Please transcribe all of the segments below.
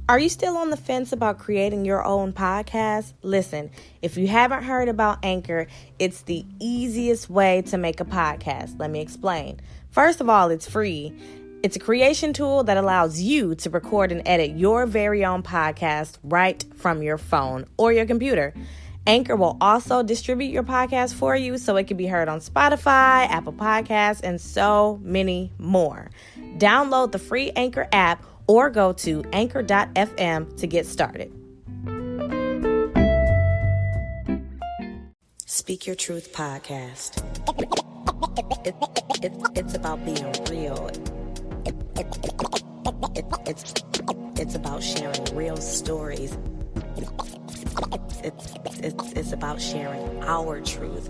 Are you still on the fence about creating your own podcast? Listen, if you haven't heard about Anchor, it's the easiest way to make a podcast. Let me explain. First of all, it's free. It's a creation tool that allows you to record and edit your very own podcast right from your phone or your computer. Anchor will also distribute your podcast for you so it can be heard on Spotify, Apple Podcasts, and so many more. Download the free Anchor app or go to anchor.fm to get started. Speak Your Truth podcast. It's about being real. It's about sharing real stories. It's about sharing our truth.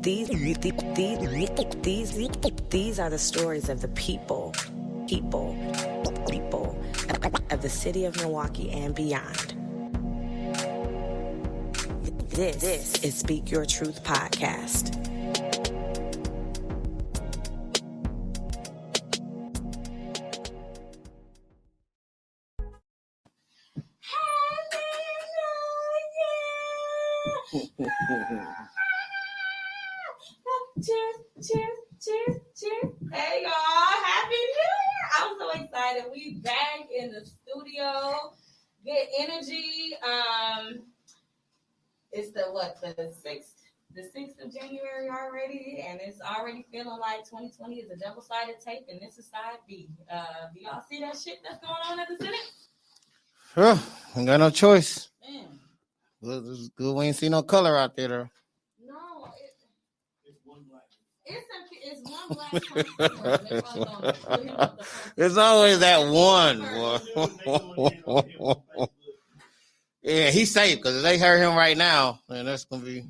These are the stories of the people of the city of Milwaukee and beyond. This is Speak Your Truth podcast. Cheers. Hey, y'all. Happy New Year. I'm so excited. We back in the studio. Good energy. It's the 6th? The 6th of January already, and it's already feeling like 2020 is a double-sided tape, and this is side B. Do y'all see that shit that's going on at the Senate? Ain't got no choice. Man. Well, it's good we ain't see no color out there, though. No, it's one black. It's one black. There's always that one. Yeah, he's safe because if they hurt him right now, then that's gonna be.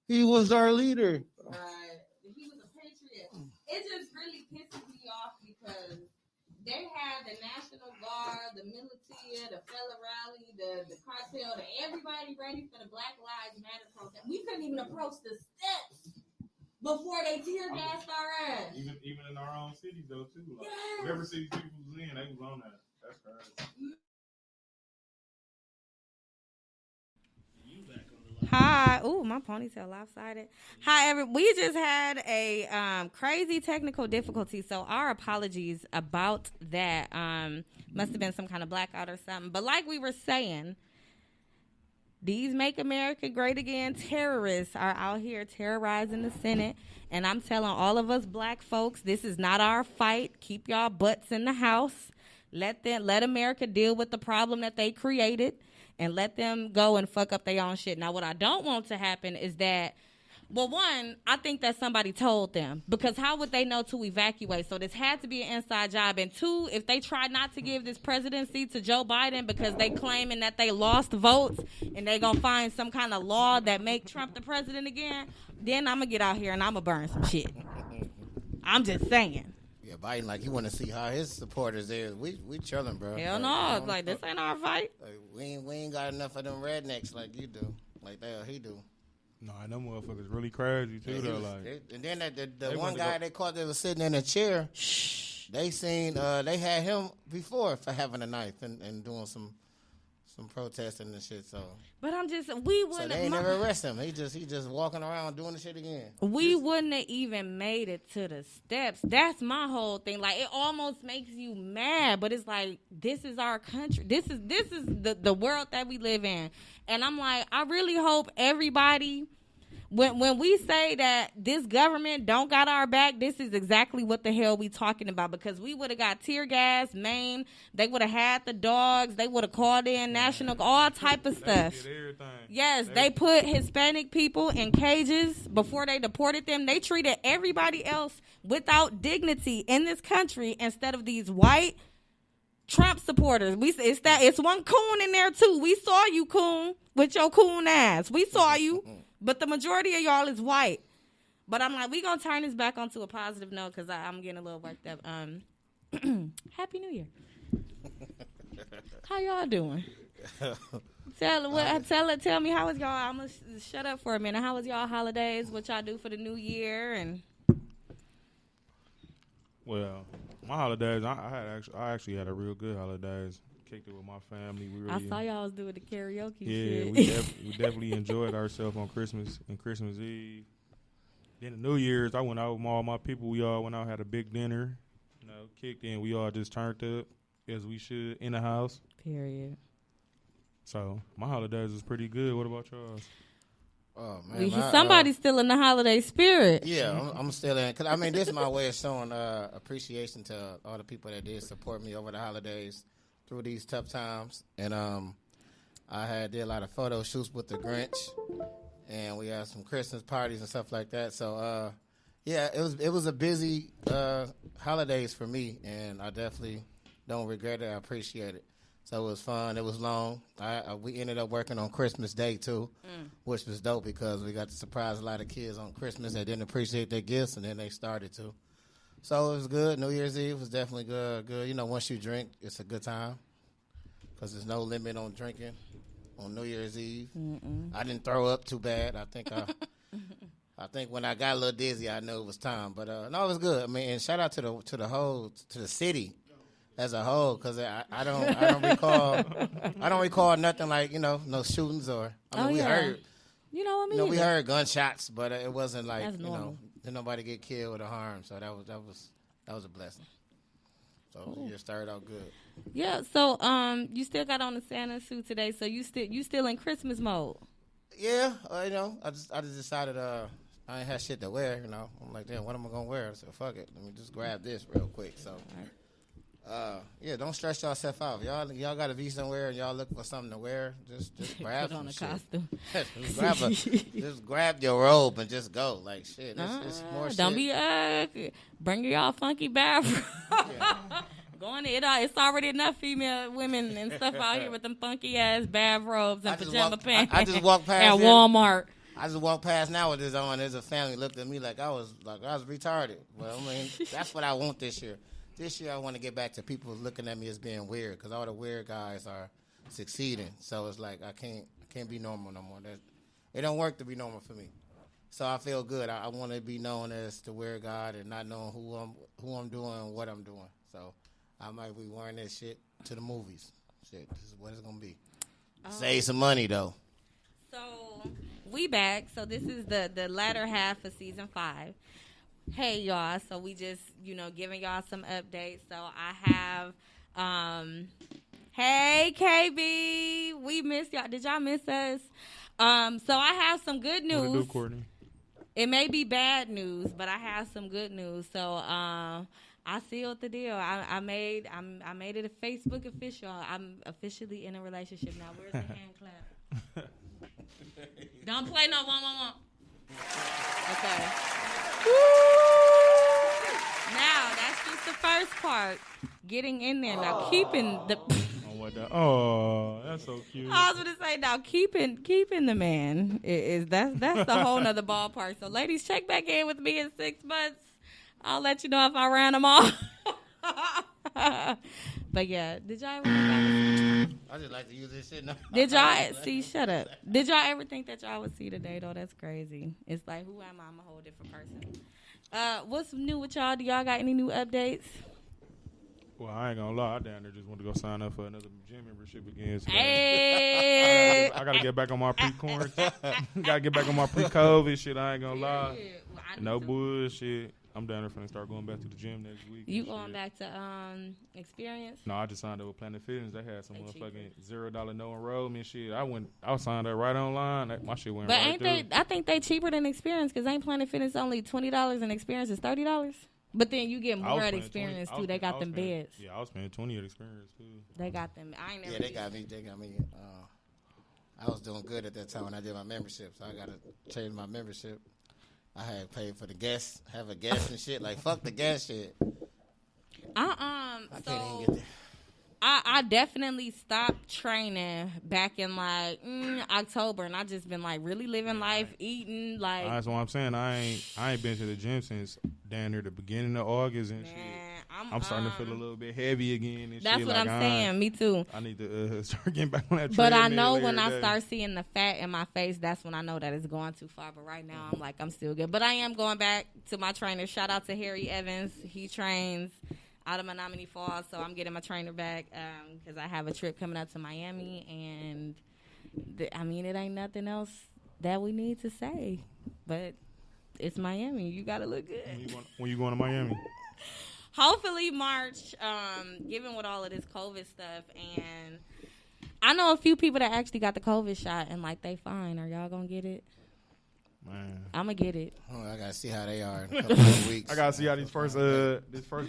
He was our leader. Right, he was a patriot. It just really pisses me off because they had the National Guard, the militia, the fella rally, the cartel, everybody ready for the Black Lives Matter protest. We couldn't even approach the steps before they tear gassed our ass. Even in our own cities, though, too. Like, yes. Whatever city people was in, they was on that. That's crazy. Hi. Ooh, my ponytail lopsided. Hi, we just had a crazy technical difficulty, so our apologies about that. Must have been some kind of blackout or something. But like we were saying, these Make America Great Again terrorists are out here terrorizing the Senate. And I'm telling all of us black folks, this is not our fight. Keep y'all butts in the house. Let America deal with the problem that they created. And let them go and fuck up their own shit. Now, what I don't want to happen is that, well, one, I think that somebody told them. Because how would they know to evacuate? So this had to be an inside job. And two, if they try not to give this presidency to Joe Biden because they claiming that they lost votes and they going to find some kind of law that make Trump the president again, then I'm going to get out here and I'm going to burn some shit. I'm just saying. Yeah, Biden, like, you want to see how his supporters is. We chilling, bro. Hell no. It's like, this ain't our fight. Like, we ain't got enough of them rednecks like you do. Like he do. No, them motherfuckers really crazy, too, though. And then the one guy they caught that was sitting in a chair, they had him before for having a knife and doing some protesting and shit. So, but so they ain't never arrest him. He just walking around doing the shit again. We wouldn't have even made it to the steps. That's my whole thing. Like, it almost makes you mad, but it's like, this is our country. This is the world that we live in. And I'm like, I really hope everybody, when we say that this government don't got our back, this is exactly what the hell we talking about, because we would have got tear gas, maimed, they would have had the dogs, they would have called in national, all type of stuff. Yes, they put Hispanic people in cages before they deported them. They treated everybody else without dignity in this country instead of these white Trump supporters. It's one coon in there too. We saw you, coon, with your coon ass. We saw you. But the majority of y'all is white. But I'm like, we gonna turn this back onto a positive note because I'm getting a little worked up. Happy New Year. How y'all doing? Tell me, how was y'all? I'm gonna shut up for a minute. How was y'all holidays? What y'all do for the new year? And well, My holidays, I actually had a real good holidays. Kicked it with my family. We really, I saw y'all was doing the karaoke yeah, shit. we definitely enjoyed ourselves on Christmas and Christmas Eve. Then the New Year's, I went out with all my people. We all went out, had a big dinner. You know, kicked in. We all just turned up as we should in the house. Period. So my holidays was pretty good. What about y'all? Oh man, somebody's still in the holiday spirit. Yeah, I'm still in. Cause I mean, this is my way of showing appreciation to all the people that did support me over the holidays through these tough times. And I did a lot of photo shoots with the Grinch, and we had some Christmas parties and stuff like that. So yeah, it was a busy holidays for me, and I definitely don't regret it. I appreciate it. So it was fun. It was long. We ended up working on Christmas Day, too, which was dope because we got to surprise a lot of kids on Christmas that didn't appreciate their gifts, and then they started to. So it was good. New Year's Eve was definitely good. You know, once you drink, it's a good time because there's no limit on drinking on New Year's Eve. I didn't throw up too bad. I think when I got a little dizzy, I knew it was time. But no, it was good. I mean, and shout out to the city as a whole, because I don't recall nothing like, you know, no shootings or we heard, we heard gunshots, but it wasn't like didn't nobody get killed or harmed, so that was a blessing. So cool. You started out good. Yeah. So you still got on the Santa suit today, so you still in Christmas mode. Yeah, I just decided I ain't had shit to wear. You know, I'm like, damn, what am I gonna wear? So fuck it, let me just grab this real quick. So. Yeah, don't stress yourself out. Y'all got to be somewhere and y'all looking for something to wear. Just grab Put on some a shit. costume. just grab your robe and just go. Like shit, it's more shit. Don't be bring y'all funky bathroom. Going in, it's already enough female women and stuff out here with them funky ass bathrobes and pajama pants. I just walked past at Walmart. I just walked past now with this on. There's a family looked at me like I was retarded. Well, I mean, that's what I want this year. This year, I want to get back to people looking at me as being weird, because all the weird guys are succeeding. So it's like I can't be normal no more. It don't work to be normal for me. So I feel good. I want to be known as the weird guy and not knowing who I'm doing and what I'm doing. So I might be wearing this shit to the movies. Shit, this is what it's gonna be. Save some money though. So we back. So this is the latter half of season 5. Hey y'all, so we just, giving y'all some updates. So I have hey KB, we missed y'all. Did y'all miss us? So I have some good news. What to do, Courtney? It may be bad news, but I have some good news. So I sealed the deal. I made it a Facebook official. I'm officially in a relationship now. Where's the hand clap? Don't play no 111. Okay. Now, that's just the first part. Getting in there. Now, keeping the... that's so cute. I was going to say, now, keeping the man, that's the whole nother ballpark. So, ladies, check back in with me in 6 months. I'll let you know if I ran them off. But, yeah, did y'all ever I just like to use this shit now. Did y'all see? Shut up. Did y'all ever think that y'all would see today? Though that's crazy. It's like, who am I? I'm a whole different person. What's new with y'all? Do y'all got any new updates? Well, I ain't gonna lie. I down there just want to go sign up for another gym membership again. So Hey, I gotta get back on my pre-quarantine. Gotta get back on my pre-COVID shit. I ain't gonna lie. Well, No bullshit. I'm down there finna start going back to the gym next week. You going back to Experience? No, I just signed up with Planet Fitness. They had some motherfucking $0 no enrollment shit. I signed up right online. My shit went right through. I think they cheaper than Experience, because ain't Planet Fitness only $20 and Experience is $30? But then you get more at Experience too. They got them beds. Yeah, I was paying $20 at Experience too. They got them. I ain't never. Yeah, they got me. I was doing good at that time when I did my membership, so I got to change my membership. I had paid for the guests, have a guest and shit. Like, fuck the guest shit. I can't even get there. I definitely stopped training back in like October, and I just been like really living life, eating like. That's what I'm saying. I ain't been to the gym since down near the beginning of August and shit. I'm starting to feel a little bit heavy again. And that's shit. what like, I'm saying. Me too. I need to start getting back on that. But I know when I start seeing the fat in my face, that's when I know that it's going too far. But right now, I'm like, I'm still good. But I am going back to my trainer. Shout out to Harry Evans. He trains. out of Menominee Falls, so I'm getting my trainer back because I have a trip coming up to Miami, and it ain't nothing else that we need to say, but it's Miami. You gotta look good. When you going to Miami? Hopefully March, given with all of this COVID stuff, and I know a few people that actually got the COVID shot and like they fine. Are y'all gonna get it? Man, I'm gonna get it. Oh, I gotta see how they are in a couple of weeks. I gotta see how this first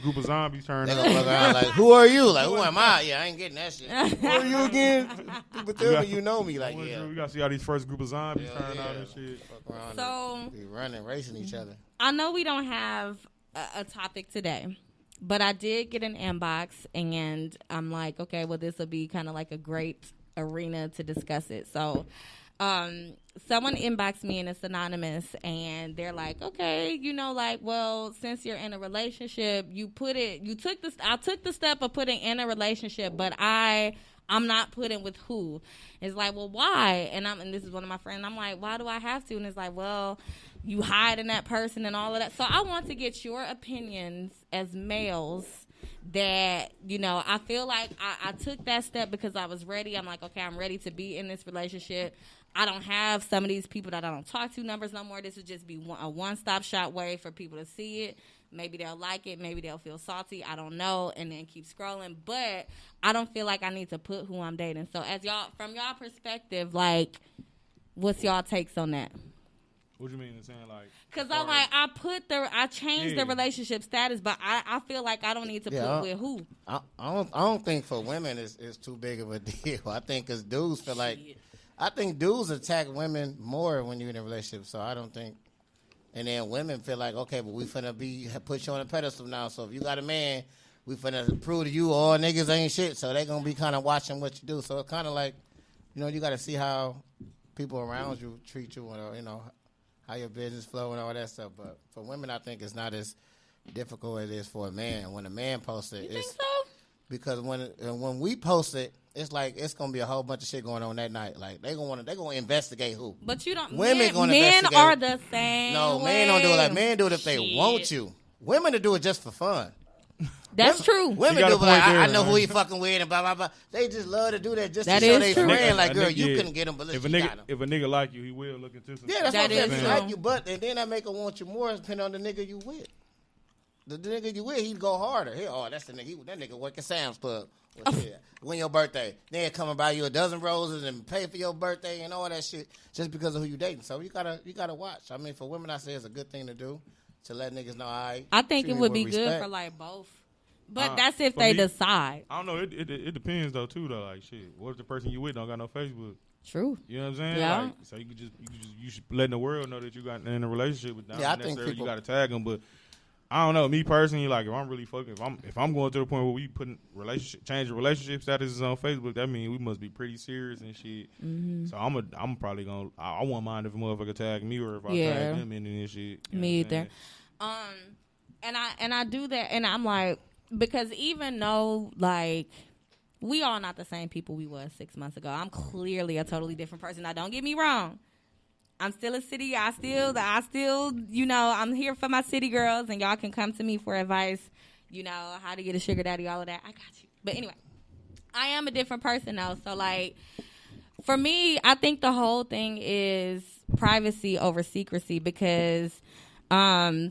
group of zombies turn They out. gonna look around like, who are you? Like, who am I? Yeah, I ain't getting that shit. Who are you again? People tell me you know me. Like, yeah. We gotta see how these first group of zombies Hell turn yeah. out and shit. Fuck around So and be running, racing each other. I know we don't have a topic today, but I did get an inbox, and I'm like, okay, well, this will be kind of like a great arena to discuss it. So someone inboxed me, and it's anonymous, and they're like, okay, well, since you're in a relationship, I took the step of putting in a relationship, but I'm not putting with who. It's like, well, why? And this is one of my friends. I'm like, why do I have to? And it's like, well, you hiding that person and all of that. So I want to get your opinions as males that, I feel like I took that step because I was ready. I'm like, okay, I'm ready to be in this relationship. I don't have some of these people that I don't talk to numbers no more. This would just be a one-stop shop way for people to see it. Maybe they'll like it. Maybe they'll feel salty. I don't know. And then keep scrolling. But I don't feel like I need to put who I'm dating. So from y'all perspective, like, what's y'all takes on that? What you mean in saying like? Because I changed the relationship status, but I feel like I don't need to put with who. I don't think for women it's too big of a deal. I think because dudes feel like, I think dudes attack women more when you're in a relationship. So I don't think, and then women feel like, okay, but we finna put you on a pedestal now. So if you got a man, we finna prove to you all niggas ain't shit. So they gonna be kind of watching what you do. So it's kind of like, you got to see how people around you treat you, or how your business flow and all that stuff. But for women, I think it's not as difficult as it is for a man. When a man posts it, You think it's so? because when we post it, it's like it's gonna be a whole bunch of shit going on that night. Like they gonna investigate who. But you don't. Women gonna men investigate. are the same. No, way. men don't do it like men do it if they Shit. want you. Women to do it just for fun. That's true. Women got do a it like, point there, I know man. who he fucking with and blah blah blah. They just love to do that just That to show is they true. friend. Like, A girl, nigga- you yeah. couldn't get him, but If listen, a you got him. nigga like you, he will look into some. Yeah, that's That what I'm is saying. true. Like you, but and then that make her want you more depending on the nigga you with. The nigga you with, he'd go harder. That's the nigga. That nigga work at Sam's Club. Well, shit. When your birthday, then come and buy you a dozen roses and pay for your birthday and all that shit just because of who you dating. So you gotta watch. I mean, for women, I say it's a good thing to do to let niggas know. I think it would be good for like both, but that's if they decide. I don't know. It depends though too though. Like shit, what if the person you with don't got no Facebook? True. You know what I'm saying? Yeah. Like, so you should letting the world know that you got in a relationship with them. Yeah, I Not think necessarily people- you got to tag them, but I don't know. Me personally, like if I'm really fucking, if I'm going to the point where we putting change the relationship statuses on Facebook, that means we must be pretty serious and shit. Mm-hmm. So I'm probably gonna. I won't mind if a motherfucker tag me or if I tag them in this shit. You know Me what I'm either. saying? And I do that, and I'm like, because even though like we all not the same people we was 6 months ago, I'm clearly a totally different person. Now, don't get me wrong. I'm still a city. I still, I'm here for my city girls, and y'all can come to me for advice, how to get a sugar daddy, all of that. I got you. But anyway, I am a different person now. So, like, for me, I think the whole thing is privacy over secrecy because a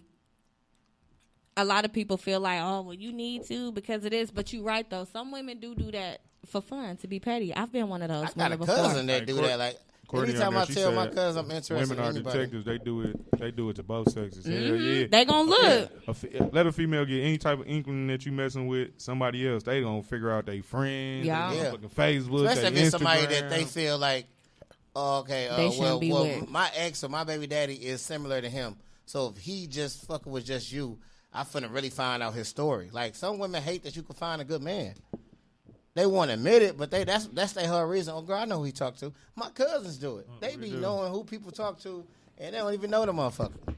lot of people feel like, oh, well, you need to because it is. But you're right, though. Some women do that for fun, to be petty. I've been one of those I got a women before. cousin that do that. Like, Courtney anytime on there, I she tell my said cousin I'm interested women in are anybody. detectives. They do it to both sexes. Hell yeah. They gonna look. Let a female get any type of inkling that you messing with somebody else. They gonna figure out they friends, Yeah. their fucking Facebook, Especially if their it's somebody Instagram. that they feel like, oh, okay, They shouldn't be with. my ex or my baby daddy is similar to him. So if he just fucking with just you, I finna really find out his story. Like some women hate that you can find a good man. They won't admit it, but that's their whole reason. Oh, girl, I know who he talked to. My cousins do it. They be knowing who people talk to, and they don't even know the motherfucker.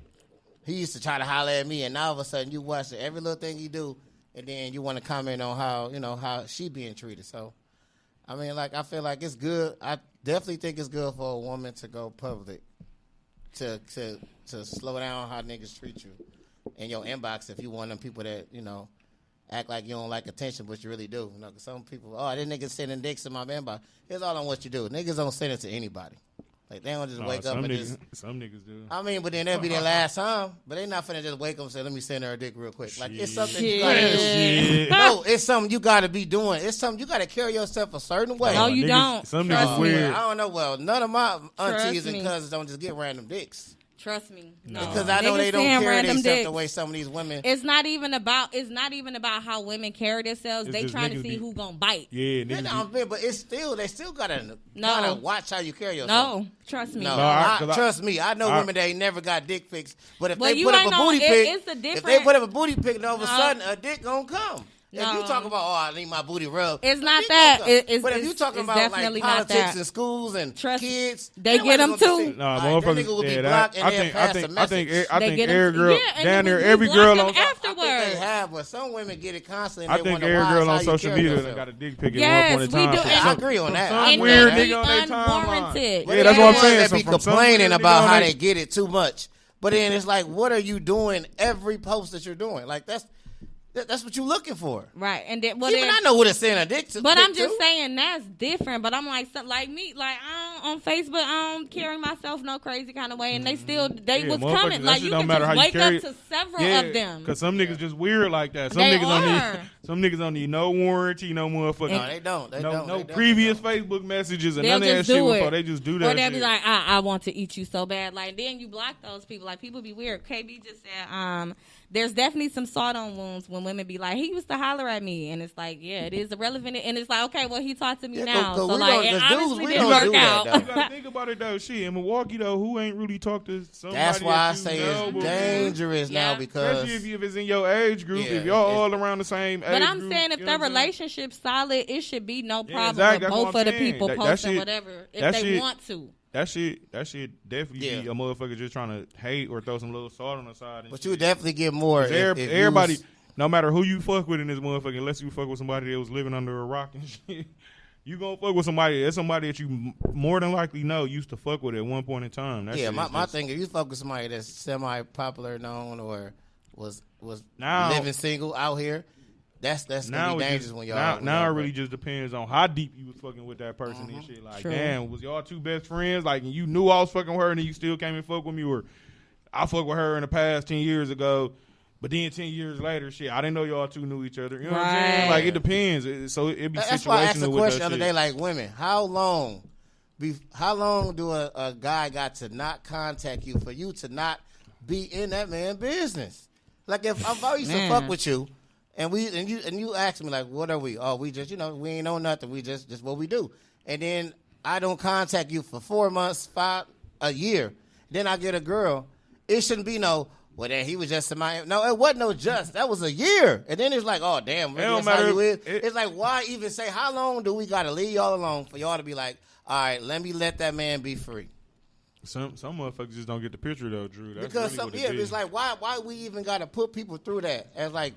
He used to try to holler at me, and now all of a sudden you watch every little thing he do, and then you want to comment on how she being treated. So, I mean, like I feel like it's good. I definitely think it's good for a woman to go public, to slow down how niggas treat you in your inbox if you want them people that act like you don't like attention, but you really do. You know, 'cause some people, this nigga sending dicks to my inbox. It's all on what you do. Niggas don't send it to anybody. Like, they don't just wake up and just... Some niggas do. I mean, but then that'll be their last time. But they not finna just wake up and say, let me send her a dick real quick. Like, it's something you gotta do. No, it's something you gotta be doing. It's something you gotta carry yourself a certain way. No, you don't. Some niggas weird. I don't know. Well, none of my aunties and cousins don't just get random dicks. Trust me. No. Because I know they don't carry themselves the way some of these women. It's not even about how women carry themselves. They trying to see who gonna bite. Yeah, but it's still they still gotta watch how you carry yourself. No, trust me. Trust me. I know women that ain't never got dick pics, but if they put up a booty pic, if they put up a booty pic, then all of a sudden a dick gonna come. No. If you talk about, I need my booty rubbed. It's not that. But if you talking about like politics and schools and kids, they get them too. No, motherfuckers. Nigga will be blocked and they'll pass the message. I think every girl down there, every girl on afterwards. I think they have, but some women get it constantly. I think every girl on social media got a dick pic at one point in time. Yes, we do. I agree on that. Some weird nigga on their timeline. Yeah, that's what I'm saying. They be complaining about how they get it too much, but then it's like, what are you doing every post that you're doing? Like that's what you're looking for, right? And then, I know what it's saying addict to. But I'm just saying that's different. But I'm like me, like on Facebook, I don't carry myself no crazy kind of way, and they was coming. Like you can just wake up to several of them. Because some niggas just weird like that. Some niggas don't need no warranty, no motherfucking. No, they don't. No previous Facebook messages and none of that shit before they just do that. Or they'll be like, I want to eat you so bad. Like then you block those people. Like people be weird. KB just said, there's definitely some salt on wounds when women be like, he used to holler at me, and it's like, yeah, it is irrelevant, and it's like, okay, well, he talked to me now, so like, it obviously didn't work out. You gotta think about it though, shit. In Milwaukee though, who ain't really talked to somebody? That's why I say it's dangerous now because especially if it's in your age group, if y'all all around the same age group. But I'm group, saying if their relationship's solid, it should be no problem with both of the people posting whatever if they want to. That shit definitely be a motherfucker just trying to hate or throw some little salt on the side. But you would definitely get more. If everybody, no matter who you fuck with in this motherfucker, unless you fuck with somebody that was living under a rock and shit, you gonna fuck with somebody. That's somebody that you more than likely know used to fuck with at one point in time. My thing, if you fuck with somebody that's semi-popular, known, or was living single out here, that's gonna be dangerous when y'all. Now it really just depends on how deep you was fucking with that person and shit. Like, damn, was y'all two best friends? Like, and you knew I was fucking with her, and then you still came and fuck with me, or I fucked with her in the past 10 years ago, but then 10 years later, shit, I didn't know y'all two knew each other. You know what I'm saying? Like, it depends. So it be situational. That's why I asked the question the other day, like, women, how long do a guy got to not contact you for you to not be in that man's business? Like, if I used to fuck with you. And you ask me like, what are we? Oh, we just, we ain't know nothing. We just what we do. And then I don't contact you for 4 months, a year. Then I get a girl. It shouldn't be no. Well, then he was just no, it wasn't no just. That was a year. And then it's like, oh damn, really that's how you is. It's like, why even say how long do we gotta leave y'all alone for y'all to be like, all right, let that man be free. Some motherfuckers just don't get the picture though, Drew. That's because really it's like why we even gotta put people through that as like.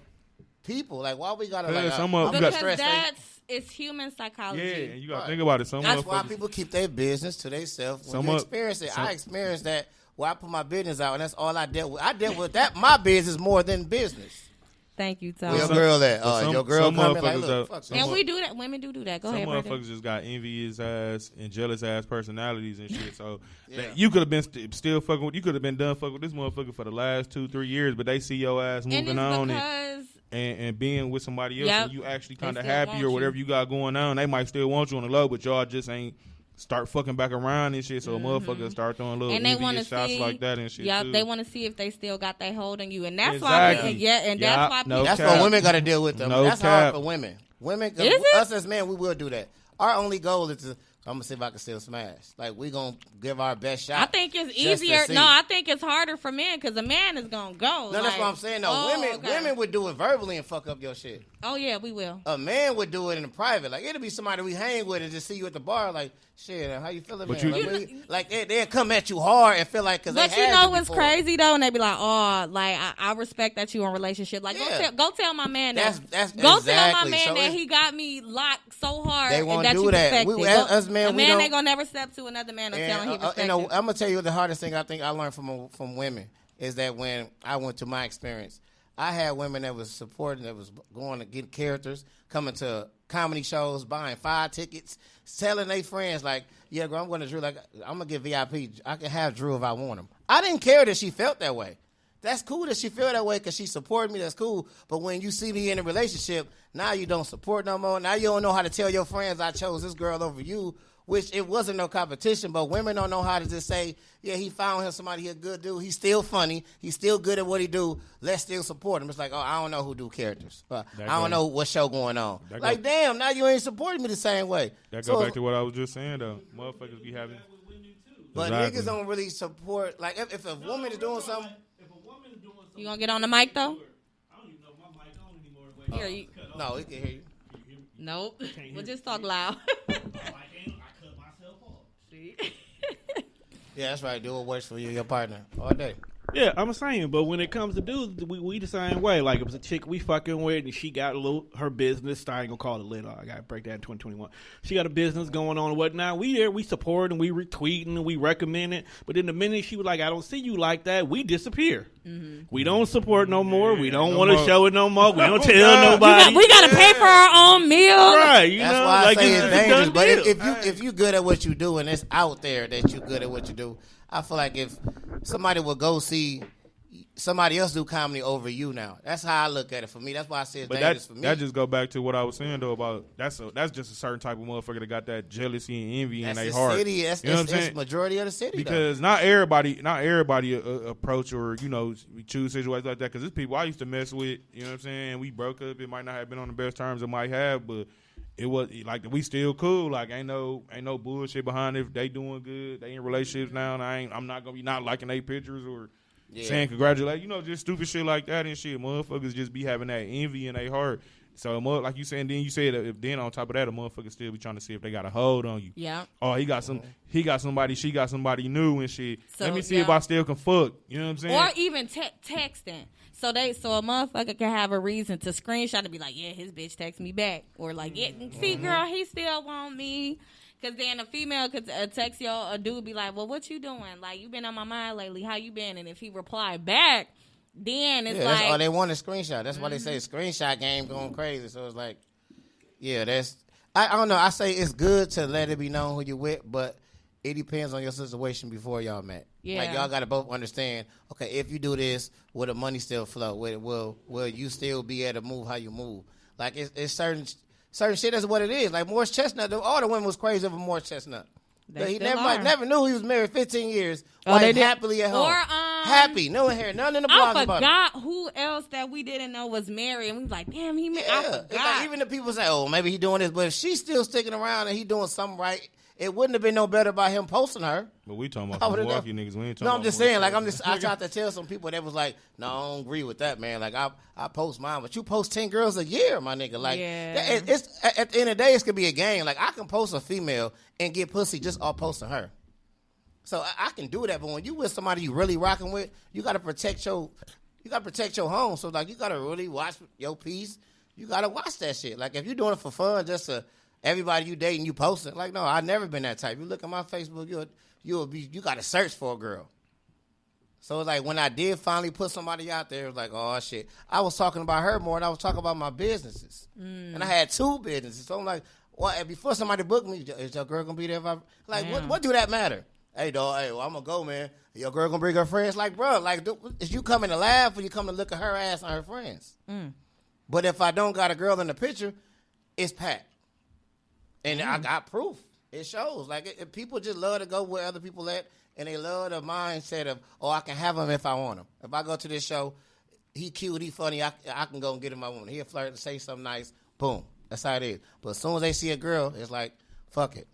People like why we gotta because it's human psychology. Yeah, and you gotta think about it. That's why people keep their business to themselves. When you experience it, I experienced that where I put my business out, and that's all I dealt with. I dealt with that my business more than business. Thank you, Tom. Where your girl at? Your girl coming like, look, and we do that. Women do that. Go ahead. Some motherfuckers just got envious ass and jealous ass personalities and shit. So you could have been still fucking with. You could have been done fucking with this motherfucker for the last 2-3 years, but they see your ass moving on and being with somebody else, and you actually kind of happy or whatever you got going on. They might still want you on the low, but y'all just ain't start fucking back around and shit. So a motherfucker start throwing little envious shots like that and shit. Yep, they want to see if they still got their hold on you, and that's why. That's why. That's what women got to deal with them. That's hard for women. Women, us as men, we will do that. Our only goal is to. I'm gonna see if I can still smash. Like we gonna give our best shot. I think it's easier. No, I think it's harder for men because a man is gonna go. No, that's what I'm saying. No, women would do it verbally and fuck up your shit. Oh yeah, we will. A man would do it in private. Like it'll be somebody we hang with and just see you at the bar. Like shit, how you feeling, but man? Like they'll come at you hard and feel like because. But you know what's crazy though, and they be like, oh, like I respect that you in a relationship. Like go tell my man that. Go tell my man that he got me locked so hard. They won't and that do you that. Us men, a man ain't gonna never step to another man and tell him he respects I'm gonna tell you the hardest thing I think I learned from women is that when I went to my experience, I had women that was supporting, that was going to get characters, coming to comedy shows, buying 5 tickets, telling their friends, like, yeah, girl, I'm going to Drew. Like, I'm going to get VIP. I can have Drew if I want him. I didn't care that she felt that way. That's cool that she felt that way because she supported me. That's cool. But when you see me in a relationship, now you don't support no more. Now you don't know how to tell your friends I chose this girl over you, which it wasn't no competition. But women don't know how to just say, yeah, he found him somebody, he a good dude. He's still funny. He's still good at what he do. Let's still support him. It's like, oh, I don't know who do characters. I don't know what show going on. Like, damn, now you ain't supporting me the same way. That go back to what I was just saying, though. Motherfuckers be having. But niggas don't really support. Like, if a woman is doing something. You gonna get on the mic though? I don't even know my mic on anymore. Here, no, we can hear you. Nope. We'll just talk loud. I cut myself off. See? Yeah, that's right. Do what works for you, your partner, all day. Yeah, I'm saying, but when it comes to dudes, we the same way. Like, if it's a chick we fucking with and she got her business, I ain't gonna call it lit. I gotta break that in 2021. She got a business going on and whatnot. We there, we support and we retweeting and we recommend it. But then the minute she was like, I don't see you like that, we disappear. Mm-hmm. We don't support no more. We don't want to show it no more. We don't tell nobody. We gotta pay for our own meal. Right, that's know, why like I say it's dangerous. But deal. if you good at what you do and it's out there that you good at what you do, I feel like if somebody would go see somebody else do comedy over you now. That's how I look at it for me. That's why I say it's dangerous for me. That just go back to what I was saying though about that's just a certain type of motherfucker that got that jealousy and envy in their heart. City. That's the majority of the city. Because though. not everybody approach or we choose situations like that. Because there's people I used to mess with. You know what I'm saying? We broke up. It might not have been on the best terms. It might have, but it was like we still cool. Like ain't no bullshit behind it. If they doing good, they in relationships now, and I'm not gonna be not liking their pictures or. Yeah. Saying congratulations, just stupid shit like that and shit. Motherfuckers just be having that envy in their heart. So, like you said, and then you said, then on top of that, a motherfucker still be trying to see if they got a hold on you. Yeah. Oh, he got somebody, she got somebody new and shit. So, let me see if I still can fuck. You know what I'm saying? Or even texting. So a motherfucker can have a reason to screenshot and be like, yeah, his bitch text me back, or like, yeah, see, girl, he still want me. Because then a female could text y'all, a dude be like, well, what you doing? Like, you been on my mind lately. How you been? And if he reply back, then it's like. That's all they want is screenshot. That's why they say screenshot game going crazy. So it's like, yeah, I don't know. I say it's good to let it be known who you with, but it depends on your situation before y'all met. Yeah. Like, y'all got to both understand, okay, if you do this, will the money still flow? Will you still be able to move how you move? Like, it's certain shit is what it is. Like Morris Chestnut, all the women was crazy over Morris Chestnut. He never knew he was married 15 years. They happily at home. Or, happy, no hair, none in the blog about it. I forgot who else that we didn't know was married. And we was like, damn, he married. I forgot. Like, even the people say, oh, maybe he doing this. But if she's still sticking around and he doing something right, it wouldn't have been no better by him posting her. But we talking about Milwaukee niggas. We ain't talking No, I'm about just saying. Like, I tried to tell some people that was like, no, I don't agree with that, man. Like, I post mine, but you post 10 girls a year, my nigga. Like, it's at the end of the day, it's gonna be a game. Like, I can post a female and get pussy just off posting her. So I can do that. But when you with somebody you really rocking with, you gotta protect your home. So like, you gotta really watch your piece. You gotta watch that shit. Like, if you're doing it for fun, just to everybody you dating, you post it. Like, no, I've never been that type. You look at my Facebook, you got to search for a girl. So it's like when I did finally put somebody out there, it was like, oh shit. I was talking about her more than I was talking about my businesses, and I had 2 businesses. So I'm like, well, before somebody booked me, is your girl gonna be there? What do that matter? Hey dog, I'm gonna go, man. Your girl gonna bring her friends? Like, bro, like, is you coming to laugh or you coming to look at her ass and her friends? But if I don't got a girl in the picture, it's packed. And I got proof. It shows. Like, if people just love to go where other people at, and they love the mindset of, oh, I can have him if I want him. If I go to this show, he cute, he funny, I can go and get him my woman. He'll flirt and say something nice. Boom. That's how it is. But as soon as they see a girl, it's like, fuck it.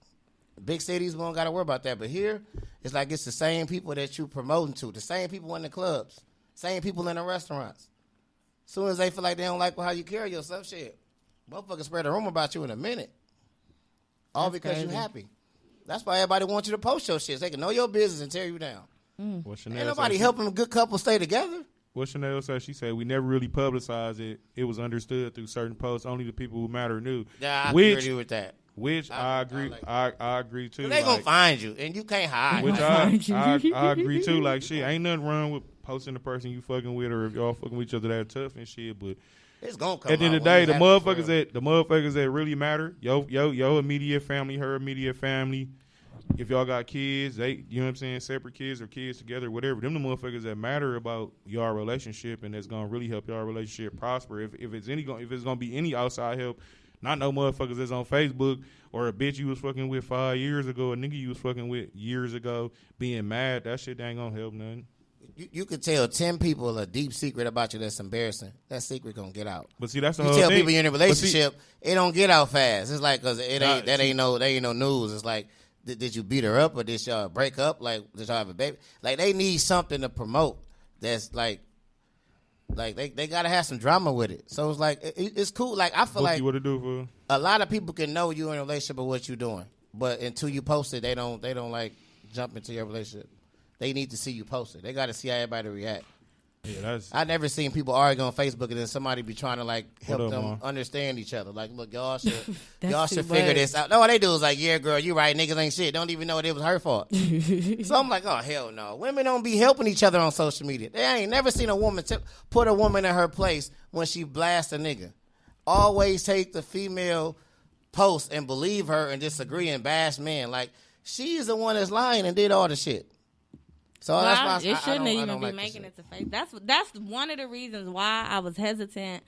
Big cities, we don't got to worry about that. But here, it's like it's the same people that you promoting to, the same people in the clubs, same people in the restaurants. As soon as they feel like they don't like how you carry yourself, shit, motherfuckers spread a rumor about you in a minute. All because you're happy. That's why everybody wants you to post your shit. So they can know your business and tear you down. Ain't nobody helping a good couple stay together. What Chanel said, she said, we never really publicized it. It was understood through certain posts. Only the people who matter knew. Yeah, I agree with that. Which I agree. I agree too. They gonna find you, and you can't hide. Which I agree too. Like, shit, ain't nothing wrong with posting the person you fucking with, or if y'all fucking with each other that tough and shit. But it's gonna come at the end of the day, the motherfuckers that really matter, yo immediate family, her immediate family. If y'all got kids, you know what I'm saying, separate kids or kids together, whatever. Them the motherfuckers that matter about y'all relationship, and that's gonna really help y'all relationship prosper. If it's gonna be any outside help, not no motherfuckers that's on Facebook or a bitch you was fucking with 5 years ago, a nigga you was fucking with years ago, being mad, that shit ain't gonna help nothing. You could tell 10 people a deep secret about you that's embarrassing. That secret gonna get out. But see, that's the you whole tell thing. people you're in a relationship, it don't get out fast. It's like because ain't no news. It's like, did you beat her up or did y'all break up? Like, did y'all have a baby? Like, they need something to promote that's like they gotta have some drama with it. So it's like it's cool. Like, I feel like what to do for a lot of people can know you're in a relationship or what you're doing, but until you post it, they don't like jump into your relationship. They need to see you post it. They got to see how everybody react. Yeah, I never seen people argue on Facebook and then somebody be trying to like help up, them man? understand each other. Like, look, y'all should That's too figure much. this out. No, what they do is like, yeah, girl, you right. Niggas ain't shit. Don't even know it was her fault. So I'm like, oh hell no. Women don't be helping each other on social media. They ain't never seen a woman put a woman in her place when she blasts a nigga. Always take the female post and believe her and disagree and bash men. Like, she is the one that's lying and did all the shit. So that's why it shouldn't even don't be like making this it to face. That's one of the reasons why I was hesitant,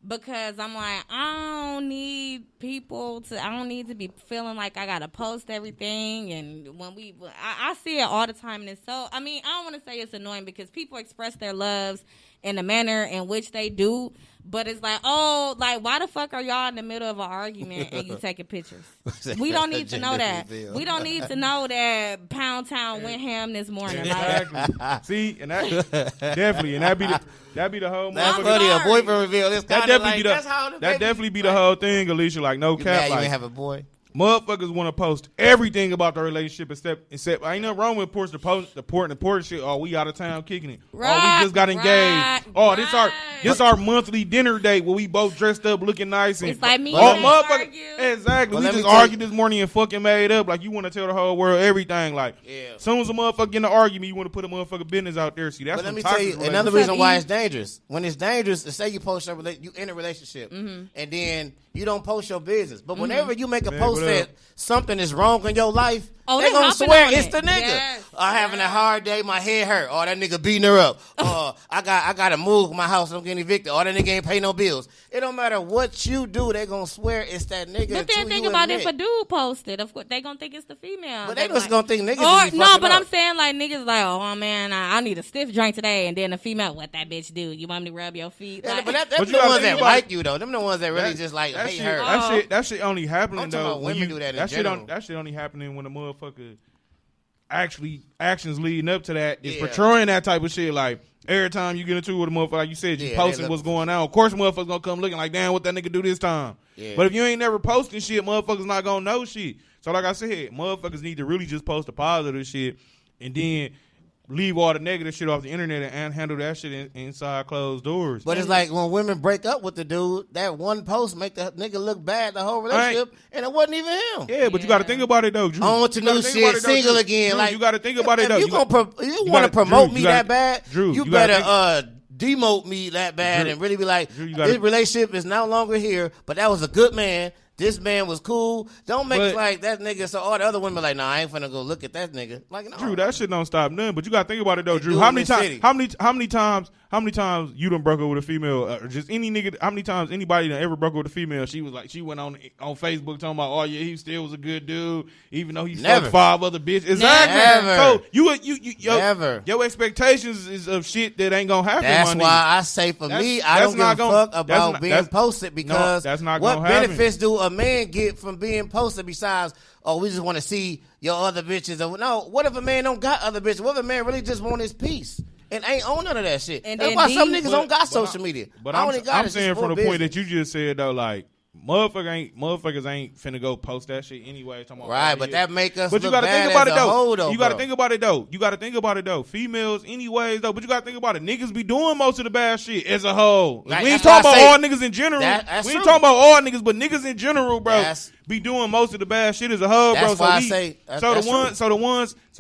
because I'm like, I don't need to be feeling like I gotta post everything. And when I see it all the time, and it's so, I mean, I don't want to say it's annoying because people express their loves in the manner in which they do, but it's like, oh, like, why the fuck are y'all in the middle of an argument and you taking pictures? We don't need to know that. We don't need to know that Pound Town went ham this morning. Exactly. See, and that definitely, and that be the whole. That's motherfucker- funny. A boyfriend reveal. It's That kind of definitely like, be the that's how that definitely be the whole thing, Alicia. Like, no You cap. mad you Like, ain't have a boy? motherfuckers want to post everything about the relationship except ain't nothing wrong with the important shit. Oh, we out of town kicking it. Oh, we just got engaged. This our monthly dinner date where we both dressed up looking nice and It's like me oh, and motherfucker. argue. Exactly. Well, We let me just tell argued you- this morning and fucking made up. Like, you want to tell the whole world everything. Like, Yeah. soon as a motherfucker get in an argument, you want to put a motherfucker business out there. See, that's But let some me tell toxic you relationship. another What's reason up, why E? it's dangerous. When it's dangerous, to say you post you in a relationship, and then you don't post your business. But whenever you make a Man, post what that up? something is wrong in your life, Oh, they they gonna hopping swear on it's it. the nigga. Yes. Having a hard day, my head hurt. Oh, that nigga beating her up. Oh, I got to move my house. I'm getting evicted. Oh, that nigga ain't pay no bills. It don't matter what you do, they gonna swear it's that nigga. But until then think you about admit. if a dude posted, of course they gonna think it's the female. But they be just gonna think niggas Or be no, fucking but up. I'm saying like niggas like, oh man, I need a stiff drink today, and then the female, what that bitch do? You want me to rub your feet? Yeah, Like, but them But you the gotta ones think that about like it. you though. Them the ones that really just like hate shit, her. That shit only happening I'm talking though. about when women you, do that in that shit general. that shit only happening when a motherfucker actually actions leading up to that is Yeah. portraying that type of shit. Like, every time you get into it with a motherfucker, like you said, you Yeah, posting they look- what's going on. Of course, motherfuckers gonna come looking like, damn, what that nigga do this time. Yeah. But if you ain't never posting shit, motherfuckers not gonna know shit. So like I said, motherfuckers need to really just post the positive shit and then leave all the negative shit off the internet and handle that shit inside closed doors. But it's like when women break up with the dude, that one post make the nigga look bad the whole relationship, and it wasn't even him. Yeah, but you got to think about it though, Drew. On to You gotta new think shit, about it, though, single Drew. again. Drew, Like, you got to think about it though. If you got- want to gotta- promote Drew, me you gotta- that bad, Drew, you you gotta better demote me that bad Drew, and really be like, Drew, you gotta- this relationship is no longer here. But that was a good man. This man was cool. Don't make it But- like that nigga. So all the other women like, nah, I ain't finna go look at that nigga. Like, no. Drew, that shit don't stop nothing. But you got to think about it though, They Drew. do How in many this times? city. How many times you done broke up with a female? Or just any nigga. How many times anybody done ever broke up with a female? She was like, she went on Facebook talking about, oh yeah, he still was a good dude, even though he Never. fucked 5 other bitches. Exactly. Never. So Never. your expectations is of shit that ain't gonna happen. That's my why nigga. I say for That's- me, I that's don't give not a gonna- fuck that's about not- being that's- posted because that's not what gonna happen. benefits do a man get from being posted besides, oh, we just want to see your other bitches? Or, no, what if a man don't got other bitches? What if a man really just want his peace and ain't on none of that shit? And That's then why some these- niggas don't got social media. But I only got I'm it saying just from for the point business. that you just said though, like, motherfuckers ain't finna go post that shit anyway. Right, but that make us but look you gotta bad think about as it a though. whole, though. You gotta think about it though. Females anyways though, but you gotta think about it. Niggas be doing most of the bad shit as a whole. Like, we ain't talking about all niggas in general. That's we ain't true. talking about all niggas, but niggas in general, bro, That's- be doing most of the bad shit as a whole, bro. That's why I say that's so